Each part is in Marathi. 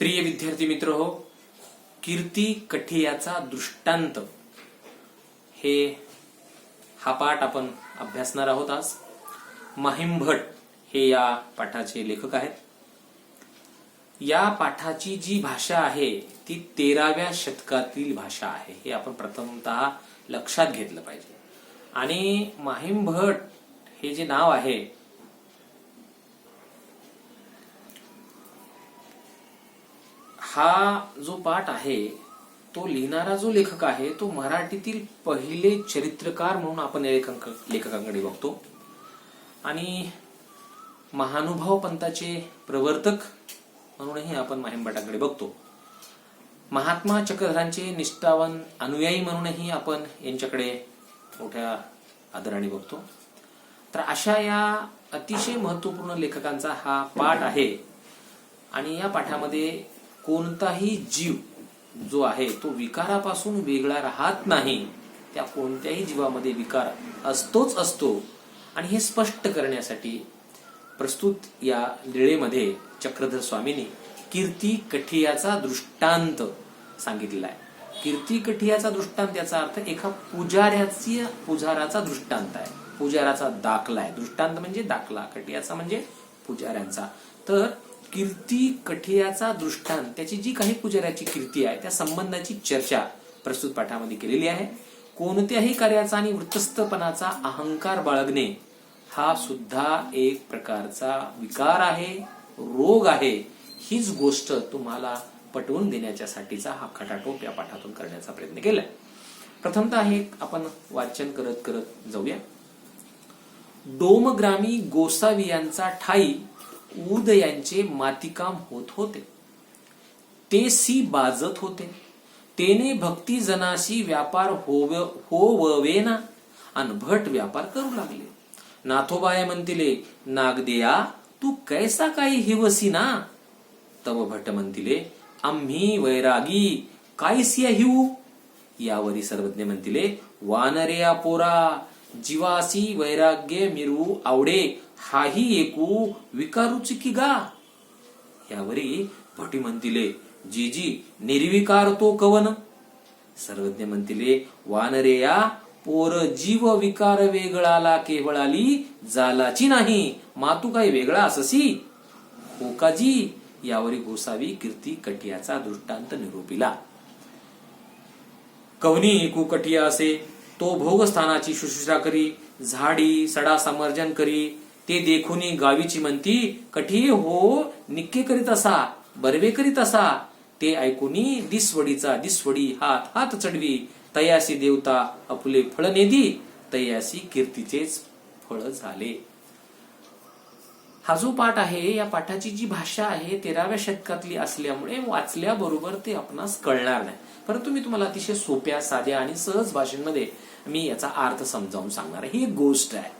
प्रिय विद्यार्थी मित्र हो, कीर्ती कठियाचा दृष्टांत हा पाठ आपण अभ्यासणार आहोत आज. माहीम भट हे या पाठाचे लेखक आहेत. या पाठाची जी भाषा आहे ती 13व्या शतकातील भाषा आहे, हे आपण प्रथमतः लक्षात घेतलं पाहिजे. आणि माहीम भट हे जे नाव आहे, हा जो पाठ आहे तो लिहिणारा जो लेखक आहे तो मराठीतील पहिले चरित्रकार म्हणून आपण लेखकांकडे बघतो. आणि महानुभाव पंथाचे प्रवर्तक म्हणूनही आपण माहीम भटाकडे बघतो. महात्मा चक्रधरांचे निष्ठावान अनुयायी म्हणूनही आपण यांच्याकडे मोठ्या आदराने बघतो. तर अशा या अतिशय महत्वपूर्ण लेखकांचा हा पाठ आहे. आणि या पाठामध्ये कोणताही जीव जो आहे तो विकारापासून वेगळा राहत नाही. त्या कोणत्याही जीवामध्ये विकार असतोच असतो. आणि हे स्पष्ट करण्यासाठी प्रस्तुत या लीळेमध्ये चक्रधर स्वामींनी कीर्ती कठियाचा दृष्टांत सांगितलेला आहे. कीर्ती कठियाचा दृष्टांत याचा अर्थ एका पुजाराचा दृष्टांत आहे, पुजाराचा दाखला आहे. दृष्टांत म्हणजे दाखला, कठियाचा म्हणजे पुजाऱ्यांचा. तर कीर्ती कठियाचा दृष्टांत, त्याची जी काही पुजाऱ्याची कीर्ती आहे त्या संबंधाची चर्चा प्रस्तुत पाठामध्ये केलेली आहे. कोणत्याही कार्याचा आणि वृत्तस्थपणाचा अहंकार बाळगणे हा सुद्धा एक प्रकारचा विकार आहे, रोग आहे. हीच गोष्ट तुम्हाला पटवून देण्याच्यासाठीचा हा खटाटोप या पाठातून करण्याचा प्रयत्न केलाय. प्रथमतः हे आपण वाचन करत करत जाऊया. डोमग्रामी गोसावियांचा ठाई उद यांचे मातीकाम होत होते. ते सी बाजत होते. तेने भक्ती जनाशी व्यापार होवेना अन भट व्यापार करू लागले. नाथोबाया म्हणतिले, नागदेया तू कैसा काही हिवसी ना. तव भट म्हणतिले, आम्ही वैरागी कायसिया हिवू. यावरी सर्वज्ञ म्हणतिले, वानरेया पोरा जीवासी वैराग्य मिरवू आवडे हाही एकू विकारूची की गा. यावरी भटी म्हणतिले, जीजी निर्विकार तो कवन. सर्वज्ञ म्हणतिले, वानरेया पोर जीव विकार वेगळाला केवळाली जालाची नाही. मातू काही वेगळा अससी हो का जी. यावरी गोसावी कीर्ती कठियाचा दृष्टांत निरूपिला. कवनी एकू कठिया असे, तो भोगस्थानाची शुश्रूषा करी, झाडी सडा समर्जन करी. ते देखुनी गावीची म्हणती, कठिये हो निक्के करीत असा, बरवे करीत असा. ते ऐकुनी दिसवडी हात हात चढवी. तयासी देवता अपुले फळ नेदी, तयासी कीर्तीचेच फळ झाले. हा जो पाठ आहे, या पाठाची जी भाषा आहे 13व्या शतकातली असल्यामुळे वाचल्याबरोबर ते आपणास कळणार नाही. परंतु मी तुम्हाला अतिशय सोप्या, साध्या आणि सहज भाषेमध्ये मी याचा अर्थ समजावून सांगणार आहे. ही एक गोष्ट आहे.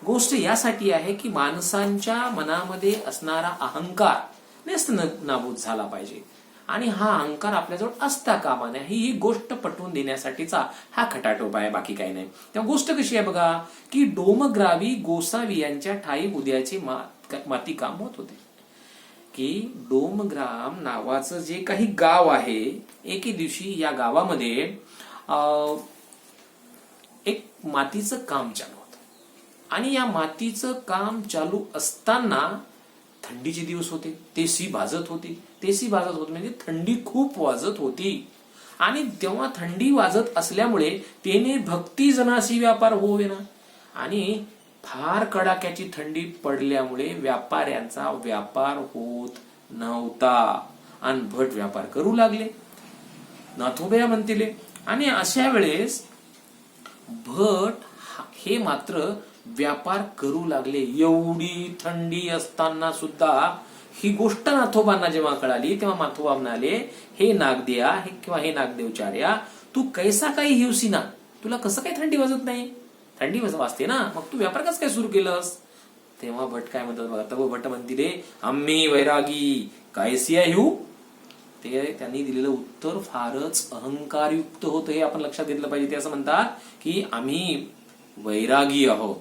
गोष्ट यासाठी आहे की माणसांच्या मनामध्ये असणारा अहंकार नेस्त नाबूद झाला पाहिजे. आणि हा अहंकार आपल्याजवळ असता कामा नये. ही गोष्ट पटवून देण्यासाठीचा हा खटाटोप आहे, बाकी काही नाही. त्या गोष्ट कशी आहे बघा, की डोमग्रावी गोसावी यांच्या ठाई उद्याचे माती काम होत होते. की डोमग्राम नावाचं जे काही गाव आहे, एके दिवशी या गावामध्ये एक मातीचं काम चालू होतं. आणि या मातीचं काम चालू असताना थंडीचे दिवस होते. तेसी भाजत होती म्हणजे थंडी खूप वाजत होती. आणि तेव्हा थंडी वाजत असल्यामुळे त्याने भक्ती जनाशी व्यापार होवेना. आणि फार कडाक्याची थंडी पडल्यामुळे व्यापाऱ्यांचा व्यापार होत नव्हता. आणि भट व्यापार करू लागले. नाथोबया म्हणतिले. आणि अशा वेळेस भट हे मात्र व्यापार करू लागले. एवढी थंडी असताना सुद्धा ही गोष्ट नाथोबांना जेव्हा कळाली तेव्हा नाथोबा म्हणाले, हे नागदेया किंवा हे नागदेवचार्या, तू कैसा काही हिवसी ना. तुला कसं काही थंडी वाजत नाही. थंडी वाजते ना, मग तू व्यापार कसं काय सुरू केलंस. तेव्हा भट काय म्हणतात बघा. तव भट म्हणतिले, आम्ही वैरागी कायसिया हिवू. ते त्यांनी दिलेलं उत्तर फारच अहंकारयुक्त होतं, हे आपण लक्षात घेतलं पाहिजे. ते असं म्हणतात की आम्ही वैरागी आहोत.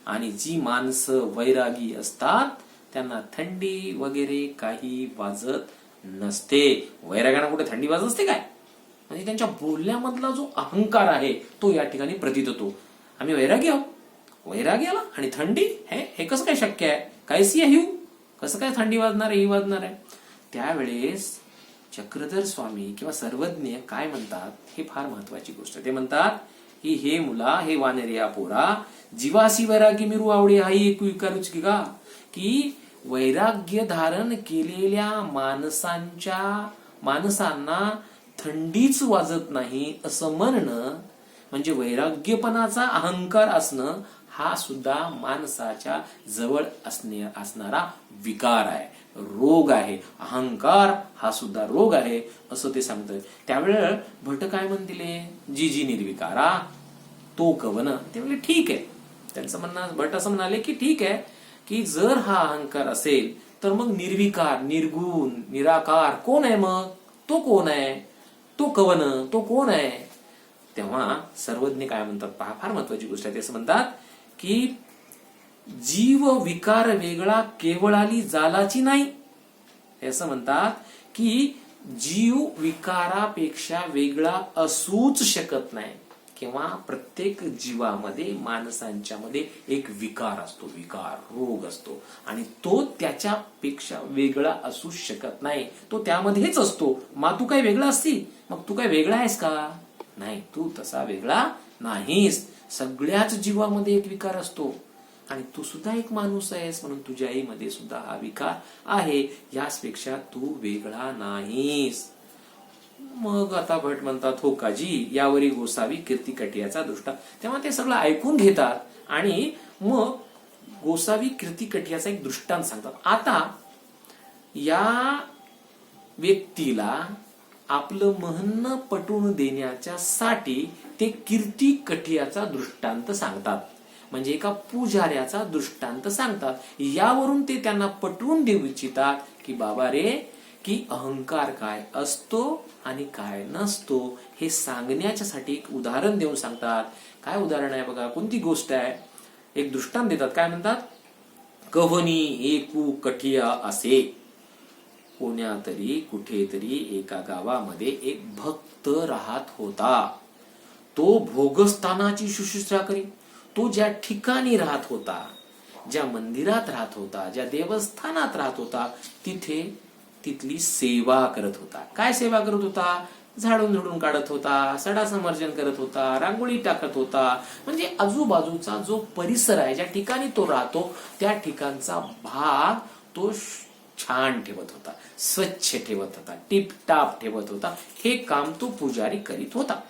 आणि जी माणसं वैरागी असतात त्यांना थंडी वगैरे काही वाजत नसते. वैराग्याला कुठे थंडी वाजत असते काय? म्हणजे त्यांच्या बोलण्यामधला जो अहंकार आहे तो या ठिकाणी प्रतीत होतो. आम्ही वैरागी आहोत, वैराग्याला आणि थंडी, हे कसं काय शक्य आहे? कैसी आहे, कसं काय थंडी वाजणार आहे, ही वाजणार आहे? त्यावेळेस चक्रधर स्वामी किंवा सर्वज्ञ काय म्हणतात, हे फार महत्वाची गोष्ट. ते म्हणतात की हे मुला, हे वानेरिया पोरा, जीवासी वैरागी मिरू आवडे हाही एक विकारूच की का, की वैराग्य धारण केलेल्या माणसांना थंडीच वाजत नाही असं म्हणणं म्हणजे वैराग्यपणाचा अहंकार असणं हा सुद्धा माणसाच्या जवळ असणारा विकार आहे, रोग आहे. अहंकार हा सुद्धा रोग आहे असं ते सांगतोय. त्यावेळेस भट काय म्हणतील, जी निर्विकारा तो कवन. ते म्हणले ठीक आहे. त्यांचं म्हणणं, भट असं म्हणाले की ठीक आहे की जर हा अहंकार असेल तर मग निर्विकार, निर्गुण, निराकार कोण आहे? मग तो कोण आहे? तो कवन, तो कोण आहे? तेव्हा सर्वज्ञ काय म्हणतात पहा, फार महत्वाची गोष्ट आहे. ते असं म्हणतात की जीव विकार वेगळा केवळाली जालाची नाही. हे असं म्हणतात की जीव विकारापेक्षा वेगळा असूच शकत नाही. किंवा प्रत्येक जीवामध्ये, माणसांच्या मध्ये एक विकार असतो, विकार, रोग असतो आणि तो त्याच्यापेक्षा वेगळा असू शकत नाही. तो त्यामध्येच असतो. तू काय वेगळा असती? मग तू काय वेगळा आहेस का? नाही, तू तसा वेगळा नाहीस. सगळ्याच जीवामध्ये एक विकार असतो आणि तू सुद्धा एक माणूस आहेस, म्हणून तुझ्याही मध्ये सुद्धा हा विकार आहे. याचपेक्षा तू वेगळा नाहीस. मग आता भट म्हणतात, हो का जी, यावरी गोसावी कीर्ती कटियाचा दृष्टा. तेव्हा ते सगळं ऐकून घेतात आणि मग गोसावी कीर्ती कटियाचा एक दृष्टांत सांगतात. आता या व्यक्तीला आपलं म्हणणं पटवून देण्याच्यासाठी ते कीर्ती कटियाचा दृष्टांत सांगतात. म्हणजे एका पुजाऱ्याचा दृष्टांत सांगतात. यावरून ते त्यांना पटवून देऊ इच्छितात की बाबा रे, की अहंकार काय असतो आणि काय नसतो हे सांगण्याच्यासाठी एक उदाहरण देऊन सांगतात. काय उदाहरण आहे बघा, कोणती गोष्ट आहे? एक दृष्टांत देतात. काय म्हणतात, कव्हनी एकू कठिया असे. कोण्यातरी कुठेतरी एका गावामध्ये एक भक्त राहत होता. तो भोगस्थानाची शुश्रूषा करी. तो ज्या ठिकाणी राहत होता, ज्या मंदिरात राहत होता, ज्या देवस्थानात राहत होता, तिथली सेवा करत होता. काय सेवा करत होता? झाडून झुडून काढत होता, सडा समर्जन करत होता, रांगोळी टाकत होता. म्हणजे आजूबाजूचा जो परिसर आहे, ज्या ठिकाणी तो राहतो, त्या ठिकाणचा भाग तो छान ठेवत होता, स्वच्छ ठेवत होता, टिपटाप ठेवत होता. हे काम तो पुजारी करीत होता.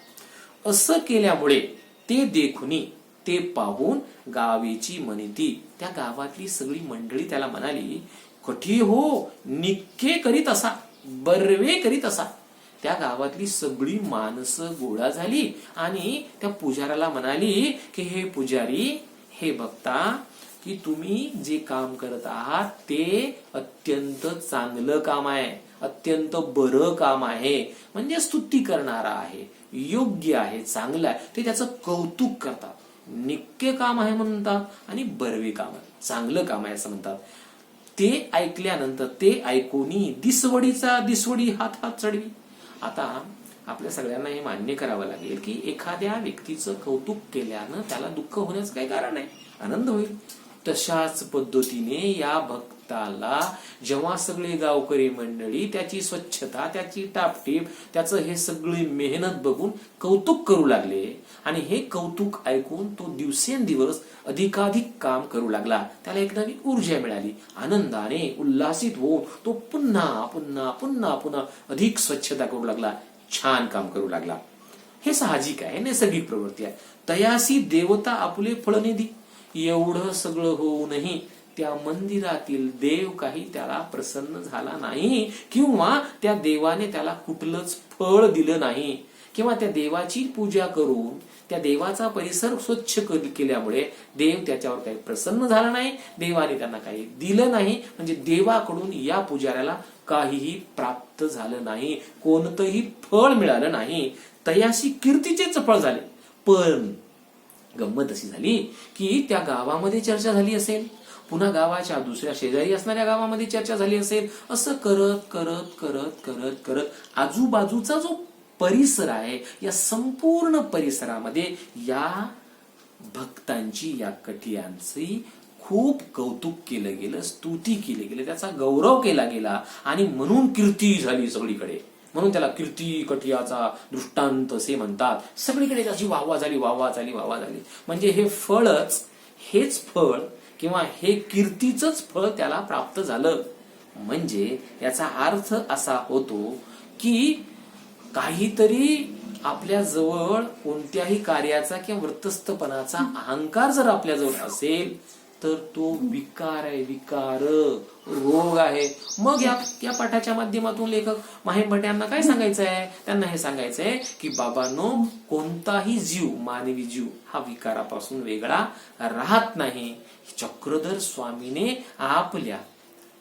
असं केल्यामुळे ते देखुनी, ते पाहून गावीची मनिती, त्या गावातली सगळी मंडळी त्याला म्हणाली, कठी हो, निक्के करीत असा, बर्वे करीत असा. त्या गावातली सगळी माणसं गोळा झाली आणि त्या पुजाऱ्याला म्हणाली की हे पुजारी, हे बघता की तुम्ही जे काम करत आहात ते अत्यंत चांगलं काम आहे, अत्यंत बरं काम आहे, म्हणजे स्तुती करणारा आहे, योग्य आहे, चांगलं आहे. ते त्याचं कौतुक करतात. निक्के काम आहे म्हणतात आणि बर्वे काम आहे, चांगलं काम आहे असं म्हणतात. ते ऐकल्यानंतर, ते ऐकूनी दिसवडी हात चढवी. आता आपल्या सगळ्यांना हे मान्य करावं लागेल की एखाद्या व्यक्तीचं कौतुक केल्यानं त्याला दुःख होण्याचं काही कारण नाही, आनंद होईल. तशाच पद्धतीने या भक्ताला जेव्हा सगळे गावकरी मंडळी त्याची स्वच्छता, त्याची टापटीप, त्याचं हे सगळी मेहनत बघून कौतुक करू लागले आणि हे कौतुक ऐकून तो दिवसेंदिवस अधिकाधिक काम करू लागला. त्याला एक नवी ऊर्जा मिळाली. आनंदाने उल्हासित होऊन तो पुन्हा पुन्हा पुन्हा पुन्हा अधिक स्वच्छता करू लागला, छान काम करू लागला. हे साहजिक आहे, नैसर्गिक प्रवृत्ती आहे. तयासी देवता आपुले फळनिधी. एवढं सगळं होऊनही त्या मंदिरातील देव काही त्याला प्रसन्न झाला नाही किंवा त्या देवाने त्याला कुठलंच फळ दिलं नाही किंवा त्या देवाची पूजा करून त्या देवाचा परिसर स्वच्छ केल्यामुळे देव त्याच्यावर काही प्रसन्न झाला नाही, देवाने त्यांना काही दिलं नाही. म्हणजे देवाकडून या पुजाऱ्याला काहीही प्राप्त झालं नाही, कोणतंही फळ मिळालं नाही. तयाशी कीर्तीचेच फळ झाले. पण गंमत अशी झाली की त्या गावामध्ये चर्चा झाली असेल, पुन्हा गावाच्या दुसऱ्या शेजारी असणाऱ्या गावामध्ये चर्चा झाली असेल. असं करत करत करत करत करत आजूबाजूचा जो परिसर आहे, या संपूर्ण परिसरामध्ये या भक्तांची, या कठियांची खूप कौतुक केलं गेलं, स्तुती केली गेली, त्याचा गौरव केला गेला आणि म्हणून कीर्ती झाली सगळीकडे. म्हणून त्याला कीर्ती कठियाचा दृष्टांत असे म्हणतात. सगळीकडे त्याची वाहवा झाली, वाहवा झाली, वाहवा झाली. म्हणजे हे फळच, हेच फळ किंवा हे कीर्तीचंच फळ त्याला प्राप्त झालं. म्हणजे याचा अर्थ असा होतो की काहीतरी आपल्या जवळ कोणत्याही कार्याचा किंवा वृत्तस्थपणाचा अहंकार जर आपल्या जवळ असेल तर तो विकार आहे, विकार, रोग आहे. मग या पाठाच्या माध्यमातून लेखक माहीम भट यांना काय सांगायचं आहे? त्यांना हे सांगायचं आहे की बाबांनो, कोणताही जीव, मानवी जीव हा विकारापासून वेगळा राहत नाही. चक्रधर स्वामीने आपल्या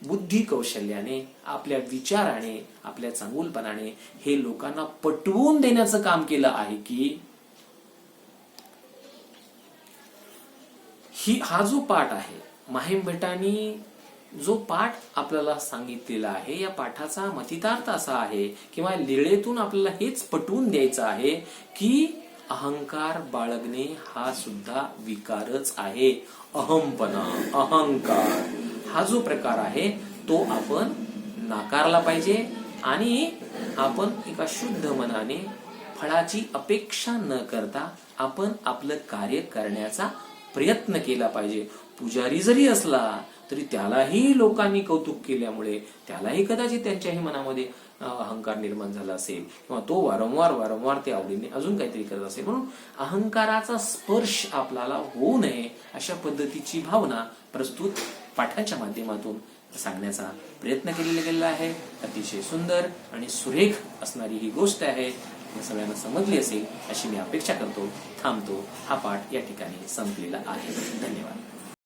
बुद्धी कौशल्याने, आपल्या विचाराने, आपल्या चांगुलपणाने हे लोकांना पटवून देण्याचं काम केलं आहे की हा जो पाठ आहे, माहीम भटांनी जो पाठ आपल्याला सांगितलेला आहे, या पाठाचा मतितार्थ असा आहे किंवा लीळेतून आपल्याला हेच पटवून द्यायचं आहे की अहंकार बाळगणे हा सुद्धा विकारच आहे. अहमपणा, अहंकार हा जो प्रकार आहे तो आपण नाकारला पाहिजे आणि आपण एका शुद्ध मनाने फळाची अपेक्षा न करता आपण आपलं कार्य करण्याचा प्रयत्न केला पाहिजे. पुजारी जरी असला तरी त्यालाही लोकांनी कौतुक केल्यामुळे त्यालाही कदाचित त्यांच्याही मनामध्ये अहंकार निर्माण झाला असेल किंवा तो वारंवार ते आवडीने अजून काहीतरी करत असेल. म्हणून अहंकाराचा स्पर्श आपल्याला होऊ नये अशा पद्धतीची भावना प्रस्तुत पाठांच्या माध्यमातून सांगण्याचा प्रयत्न केलेला गेलेला आहे. अतिशय सुंदर आणि सुरेख असणारी ही गोष्ट आहे. सगळ्यांना समजली असेल अशी मी अपेक्षा करतो. थांबतो. हा पाठ या ठिकाणी संपलेला आहे. धन्यवाद.